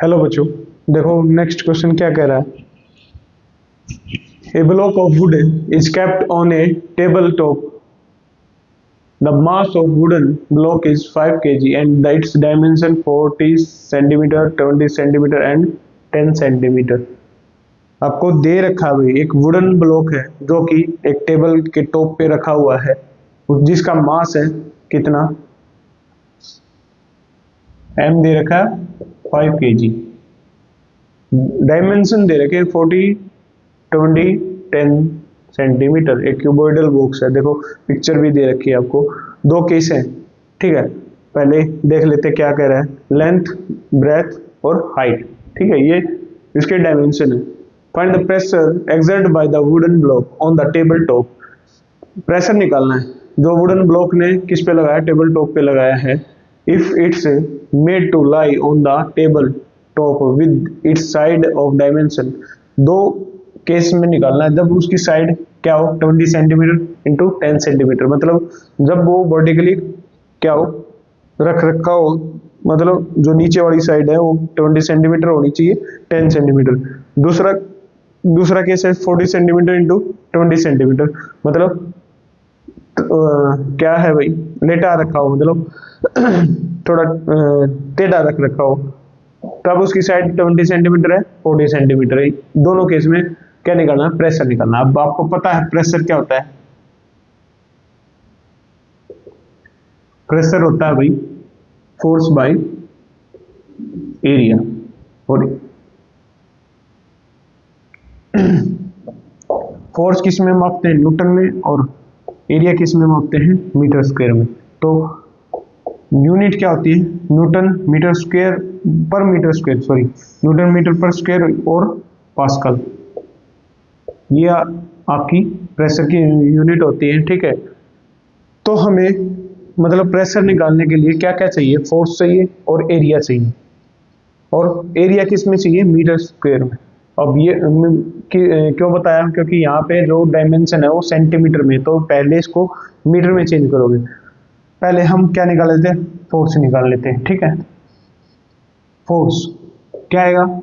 Hello बच्चों, देखो next question क्या कह रहा है। A block of wood is kept on a table top. The mass of wooden block is 5 kg and its dimension 40 centimetre, 20 centimetre and 10 centimetre. आपको दे रखा है भाई, एक वुडन ब्लॉक है जो कि एक टेबल के टॉप पे रखा हुआ है, जिसका मास है कितना, एम दे रखा है 5 kg, डायमेंशन दे रखे 40, 20, 10 सेंटीमीटर। एक क्यूबॉइडल बॉक्स है, देखो पिक्चर भी दे रखी है आपको। दो केस है, ठीक है। पहले देख लेते क्या कह रहा है, लेंथ, ब्रेथ और हाइट, ठीक है। ये इसके डायमेंशन है। Find the pressure exert by the wooden block on the table top. Pressure निकालना है जो वुडन ब्लॉक ने किस पे लगाया, टेबल टॉप पे लगाया है। If it's made to lie on the table top with its side of dimension. दो केस में निकालना है, जब उसकी साइड क्या हो, 20 सेंटीमीटर इंटू 10 सेंटीमीटर, मतलब जब वो वर्टिकली क्या हो, रख रखा हो, मतलब जो नीचे वाली साइड है वो 20 सेंटीमीटर होनी चाहिए, 10 सेंटीमीटर। दूसरा केस है 40 सेंटीमीटर इंटू 20 सेंटीमीटर, मतलब क्या है भाई, लेटा रखा हो, मतलब थोड़ा टेढ़ा रख रखा हो, तब उसकी साइड 20 सेंटीमीटर है, 40 सेंटीमीटर है। दोनों केस में क्या निकालना है, प्रेशर निकालना। अब आपको पता है प्रेशर क्या होता है। प्रेशर होता है भाई फोर्स बाय एरिया, और फोर्स किस में मापते हैं, न्यूटन में, और एरिया किस में मापते हैं, मीटर स्क्वायर में। तो यूनिट क्या होती है, न्यूटन मीटर स्क्वायर पर metre square, sorry newton metre पर स्क्वायर और पास्कल, ये आपकी प्रेशर की यूनिट होती है, ठीक है। तो हमें मतलब प्रेशर निकालने के लिए क्या क्या चाहिए, फोर्स चाहिए और एरिया चाहिए, और एरिया किस में चाहिए, मीटर स्क्वायर में। अब ये क्यों बताया, क्योंकि यहाँ पे जो डायमेंशन है वो सेंटीमीटर में, तो पहले इसको मीटर में चेंज करोगे। पहले हम क्या निकाल लेते हैं, फोर्स निकाल लेते हैं, ठीक है। फोर्स क्या आएगा,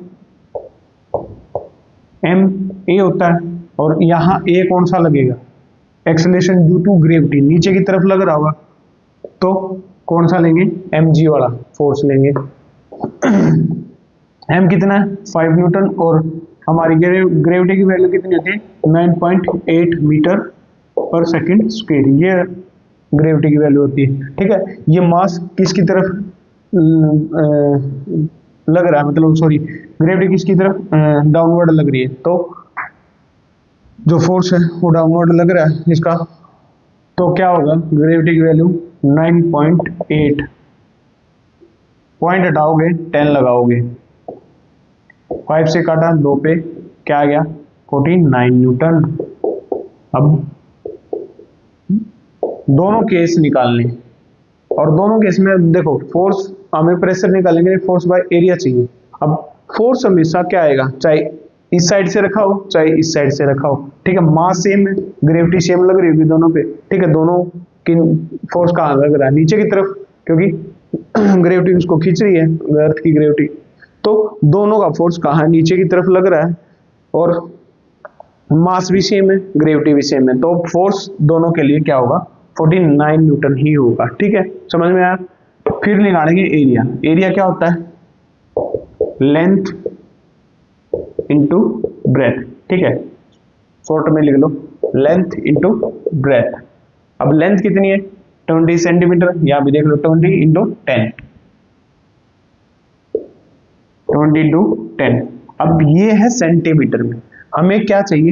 एम ए होता है, और यहाँ ए कौन सा लगेगा, एक्सेलरेशन ड्यू टू ग्रेविटी, नीचे की तरफ लग रहा होगा, तो कौन सा लेंगे, एम जी वाला फोर्स लेंगे। एम कितना है, 5 न्यूटन, और हमारी ग्रेविटी की वैल्यू कितनी होती है, 9.8 मीटर पर सेकंड स्क्वायर, ये ग्रेविटी की वैल्यू होती है, ठीक है। ये मास किसकी तरफ लग रहा है, मतलब सॉरी ग्रेविटी किसकी तरफ डाउनवर्ड लग रही है, तो जो फोर्स है वो डाउनवर्ड लग रहा है इसका, तो क्या होगा, ग्रेविटी की वैल्यू 9.8, पॉइंट हटाओगे 10 लगाओगे, 5 से काटा 2 पे, क्या आ गया 49 न्यूटन। अब दोनों केस निकालने, और दोनों केस में देखो फोर्स, हमें प्रेशर निकालने के लिए फोर्स बाय एरिया चाहिए। अब फोर्स हमेशा क्या आएगा, चाहे इस साइड से रखा हो चाहे इस साइड से रखा हो, ठीक है। मास सेम है, ग्रेविटी सेम लग रही होगी दोनों पे, ठीक है। दोनों की फोर्स कहाँ लग रहा है, नीचे की तरफ, क्योंकि ग्रेविटी उसको खींच रही है, अर्थ की ग्रेविटी, तो दोनों का फोर्स कहाँ है, नीचे की तरफ लग रहा है, और मास भी सेम है, ग्रेविटी भी सेम है, तो फोर्स दोनों के लिए क्या होगा, 49 न्यूटन ही होगा, ठीक है। समझ में आया। फिर निकालेंगे एरिया। एरिया क्या होता है, लेंथ इंटू ब्रेथ, ठीक है, शॉर्ट में लिख लो, लेंथ इंटू ब्रेथ। अब लेंथ कितनी है, 20 सेंटीमीटर, यहां भी देख लो 20 इंटू 10, 20 इंटू 10। अब ये है सेंटीमीटर में, हमें क्या चाहिए,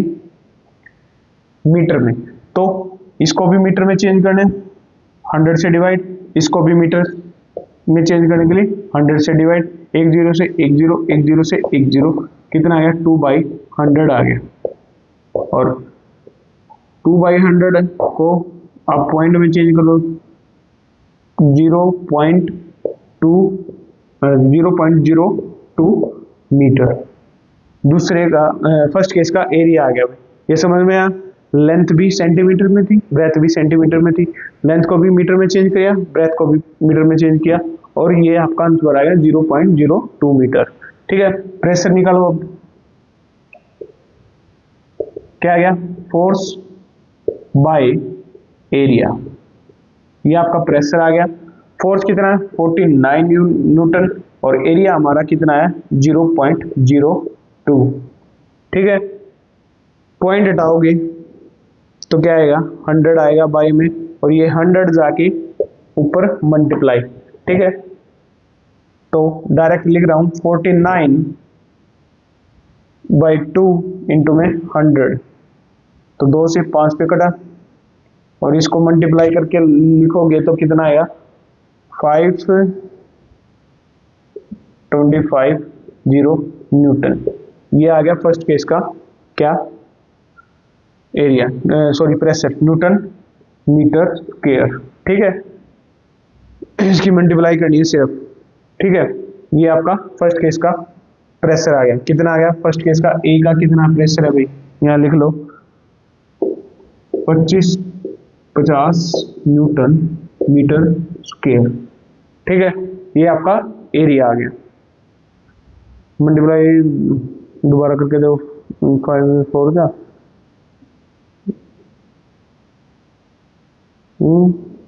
मीटर में, तो इसको भी मीटर में चेंज करने, 100 से डिवाइड, इसको भी मीटर में चेंज करने के लिए 100 से डिवाइड, 1 0 से 1 0, 1 0 से 1 0, कितना आ गया, 2/100 आ गया, और 2/100 को आप पॉइंट में चेंज कर लो, 0.02 मीटर। दूसरे का फर्स्ट केस का एरिया आ गया, ये समझ में आया। लेंथ भी सेंटीमीटर में थी, ब्रेथ भी सेंटीमीटर में थी, लेंथ को भी मीटर में चेंज किया, ब्रेथ को भी मीटर में चेंज किया, और ये आपका आंसर आ गया 0.02 मीटर, ठीक है, प्रेशर निकालो अब। क्या आ गया, फोर्स बाय एरिया, ये आपका प्रेशर आ गया। फोर्स कितना है 49 न्यूटन और एरिया हमारा कितना है 0.02। ठीक है, पॉइंट हटाओगे तो क्या आएगा 100 आएगा बाई में, और ये 100 जाके ऊपर मल्टीप्लाई। ठीक है, तो डायरेक्ट लिख रहा हूं 49/2 इंटू में 100, तो 2 से 5 पे कटा, और इसको मल्टीप्लाई करके लिखोगे तो कितना आएगा 525 न्यूटन। ये आ गया फर्स्ट केस का क्या, area, sorry pressure, newton metre square. ठीक है, इसकी मल्टीप्लाई करनी है सिर्फ। ठीक है, ये आपका फर्स्ट केस का प्रेशर आ गया। कितना आ गया फर्स्ट केस का, ए का कितना प्रेशर है भाई, यहाँ लिख लो 50 न्यूटन मीटर स्क्वायर। ठीक है, ये आपका एरिया आ गया। मल्टीप्लाई दोबारा करके दो, 5 4 का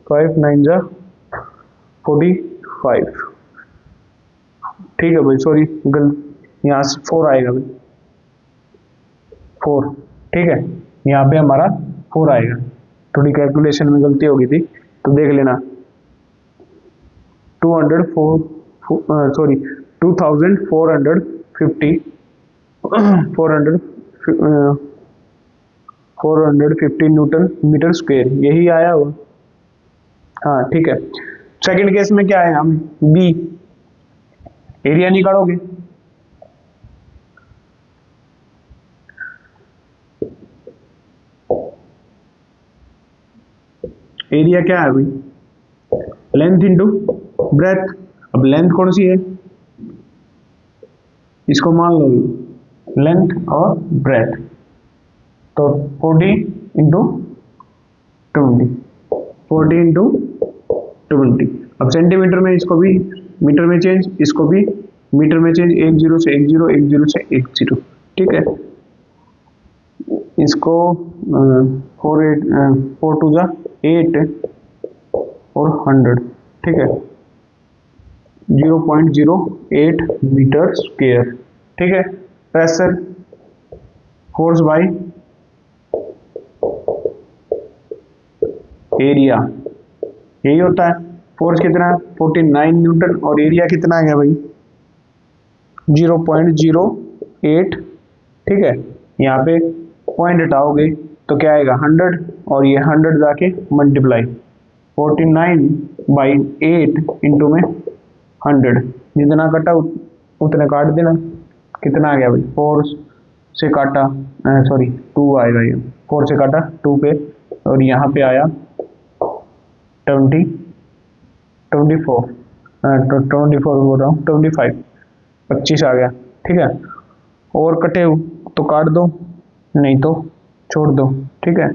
5 9 जा 45। ठीक है भाई, सॉरी यहाँ से 4 आएगा भाई, 4। ठीक है, यहाँ पे हमारा 4 आएगा, थोड़ी कैलकुलेशन में गलती हो गई थी तो देख लेना। 450 न्यूटन मीटर स्क्वायर, यही आया हुआ। हाँ ठीक है, सेकंड केस में क्या है, हम बी एरिया निकालोगे। एरिया क्या है भाई, लेंथ इंटू ब्रेथ। अब लेंथ कौन सी है, इसको मान लो लेंथ और ब्रेथ, तो 40 इंटू 20, 40 इंटू 20। अब सेंटीमीटर में इसको भी मीटर में चेंज, इसको भी मीटर में चेंज, 10 से 10, 10 से 10। ठीक है, इसको 4 2 जा 8 और 100। ठीक है, 0.08 मीटर स्क्वायर। ठीक है, प्रेशर फोर्स बाय एरिया, यही होता है। फोर्स कितना है 49 न्यूटन और एरिया कितना है भाई 0.08। ठीक है, यहाँ पे पॉइंट हटाओगे तो क्या आएगा 100, और ये 100 जाके मल्टीप्लाई 49/8 इंटू में 100, जितना कटा उतना काट देना। कितना आ गया भाई 4 से काटा, सॉरी 2 आएगा, ये 4 से काटा 2 पे, और यहाँ पे आया 24 बोल रहा हूँ 25 आ गया। ठीक है, और कटे तो काट दो, नहीं तो छोड़ दो। ठीक है,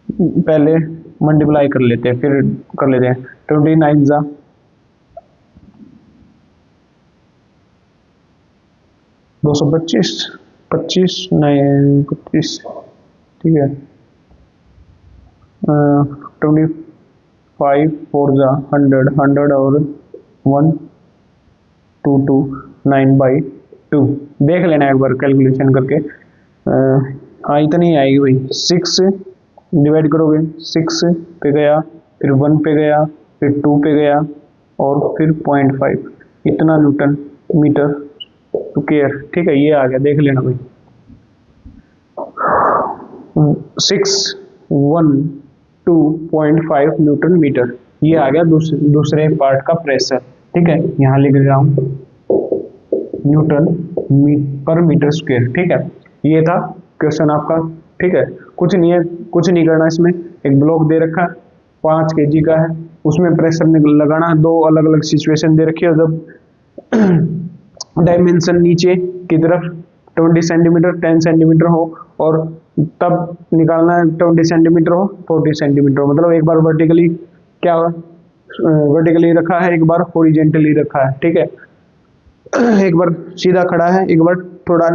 पहले मल्टीप्लाई कर लेते हैं, फिर कर लेते हैं 29 जा 225, 25 नहीं 25। ठीक है, 25 4 जा 100, 100 और 1229/2। देख लेना एक बार कैलकुलेशन करके। हाँ इतनी आएगी भाई। 6 डिवाइड करोगे, 6 पे गया, फिर 1 पे गया, फिर 2 पे गया, और फिर 0.5, इतना न्यूटन मीटर स्क्वायर। ठीक है, ये आ गया, देख लेना भाई 612.5 न्यूटन मीटर, ये आ गया दूसरे पार्ट का प्रेशर। ठीक है, यहाँ लिख रहा हूँ न्यूटन पर मीटर स्क्वायर। ठीक है, ये था क्वेश्चन आपका। ठीक है, कुछ नहीं है, कुछ नहीं करना इसमें। एक ब्लॉक दे रखा 5 kg का है, उसमें प्रेशर लगाना, 2 अलग अलग सिचुएशन दे रखी है। जब डायमेंशन नीचे की तरफ 20 सेंटीमीटर 10 सेंटीमीटर हो, और तब निकालना है 20 सेंटीमीटर हो 40 सेंटीमीटर हो, मतलब एक बार वर्टिकली क्या वर्टिकली रखा है, एक बार हॉरिजेंटली रखा है। ठीक है, एक बार सीधा खड़ा है, एक बार थोड़ा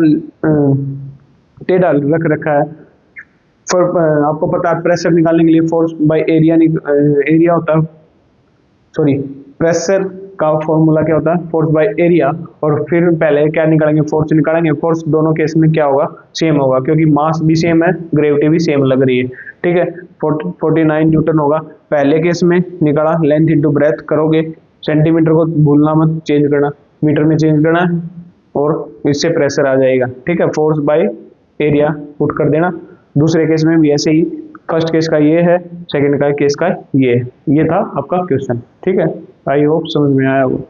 टेढ़ा रख रखा है। आपको पता है प्रेशर निकालने के लिए फोर्स बाय एरिया एरिया होता है, सॉरी, प्रेशर का फॉर्मूला क्या होता है, फोर्स बाय एरिया। और फिर पहले क्या निकालेंगे, फोर्स निकालेंगे। फोर्स दोनों केस में क्या होगा, सेम होगा, क्योंकि मास भी सेम है, ग्रेविटी भी सेम लग रही है। ठीक है, 49 न्यूटन होगा। पहले केस में निकाला, लेंथ इंटू ब्रेथ करोगे, सेंटीमीटर को भूलना मत, चेंज करना, मीटर में चेंज करना है, और इससे प्रेशर आ जाएगा। ठीक है, फोर्स बाय एरिया पुट कर देना। दूसरे केस में भी ऐसे ही, फर्स्ट केस का ये है, सेकंड का केस का ये है। ये था आपका क्वेश्चन। ठीक है, आई होप समझ में आया होगा।